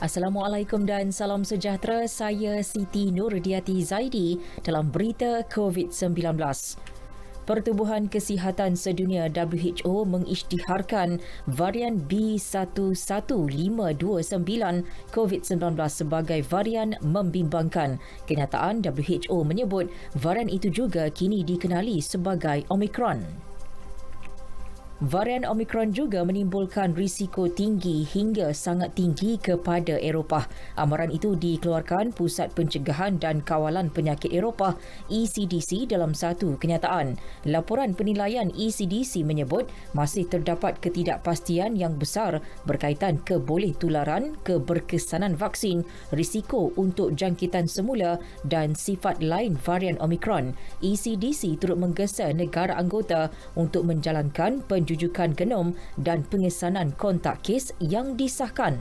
Assalamualaikum dan salam sejahtera. Saya Siti Nurdiati Zaidi dalam berita COVID-19. Pertubuhan Kesihatan Sedunia WHO mengisytiharkan varian B1529 COVID-19 sebagai varian membimbangkan. Kenyataan WHO menyebut varian itu juga kini dikenali sebagai Omicron. Varian Omicron juga menimbulkan risiko tinggi hingga sangat tinggi kepada Eropah. Amaran itu dikeluarkan Pusat Pencegahan dan Kawalan Penyakit Eropah ECDC dalam satu kenyataan. Laporan penilaian ECDC menyebut masih terdapat ketidakpastian yang besar berkaitan keboleh-tularan, keberkesanan vaksin, risiko untuk jangkitan semula dan sifat lain varian Omicron. ECDC turut menggesa negara anggota untuk menjalankan penjujukan genom dan pengesanan kontak kes yang disahkan.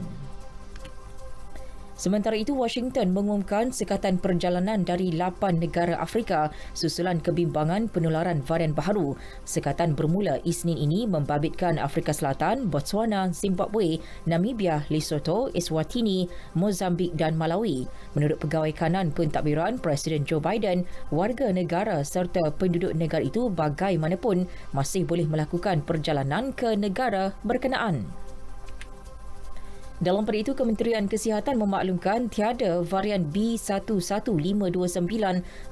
Sementara itu, Washington mengumumkan sekatan perjalanan dari 8 negara Afrika susulan kebimbangan penularan varian baharu. Sekatan bermula Isnin ini membabitkan Afrika Selatan, Botswana, Zimbabwe, Namibia, Lesotho, Eswatini, Mozambik dan Malawi. Menurut Pegawai Kanan Pentadbiran Presiden Joe Biden, warga negara serta penduduk negara itu bagaimanapun masih boleh melakukan perjalanan ke negara berkenaan. Dalam pada itu, Kementerian Kesihatan memaklumkan tiada varian B1529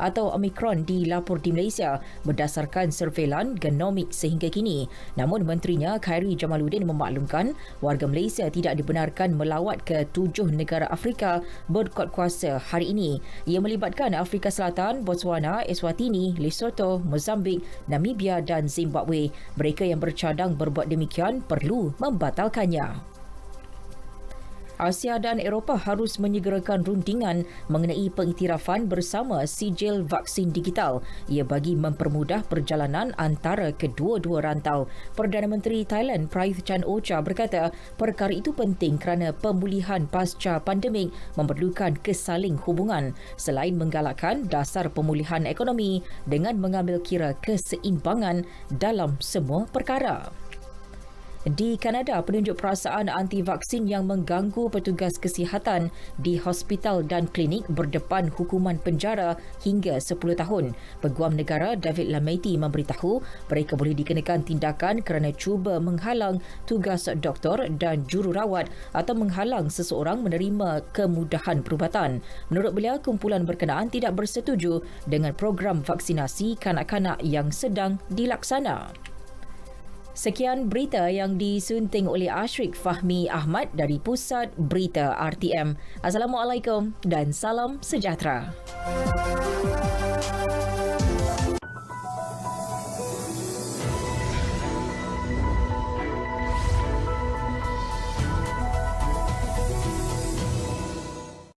atau Omicron dilapor di Malaysia berdasarkan surveilan genomik sehingga kini. Namun, Menterinya Khairy Jamaluddin memaklumkan warga Malaysia tidak dibenarkan melawat ke 7 negara Afrika berkuat kuasa hari ini. Ia melibatkan Afrika Selatan, Botswana, Eswatini, Lesotho, Mozambik, Namibia dan Zimbabwe. Mereka yang bercadang berbuat demikian perlu membatalkannya. Asia dan Eropah harus menyegerakan rundingan mengenai pengiktirafan bersama sijil vaksin digital. Ia bagi mempermudah perjalanan antara kedua-dua rantau. Perdana Menteri Thailand Prayuth Chan-o-cha berkata perkara itu penting kerana pemulihan pasca pandemik memerlukan kesaling hubungan selain menggalakkan dasar pemulihan ekonomi dengan mengambil kira keseimbangan dalam semua perkara. Di Kanada, penunjuk perasaan anti-vaksin yang mengganggu petugas kesihatan di hospital dan klinik berdepan hukuman penjara hingga 10 tahun. Peguam negara David Lametti memberitahu mereka boleh dikenakan tindakan kerana cuba menghalang tugas doktor dan jururawat atau menghalang seseorang menerima kemudahan perubatan. Menurut beliau, kumpulan berkenaan tidak bersetuju dengan program vaksinasi kanak-kanak yang sedang dilaksana. Sekian berita yang disunting oleh Ashrik Fahmi Ahmad dari Pusat Berita RTM. Assalamualaikum dan salam sejahtera.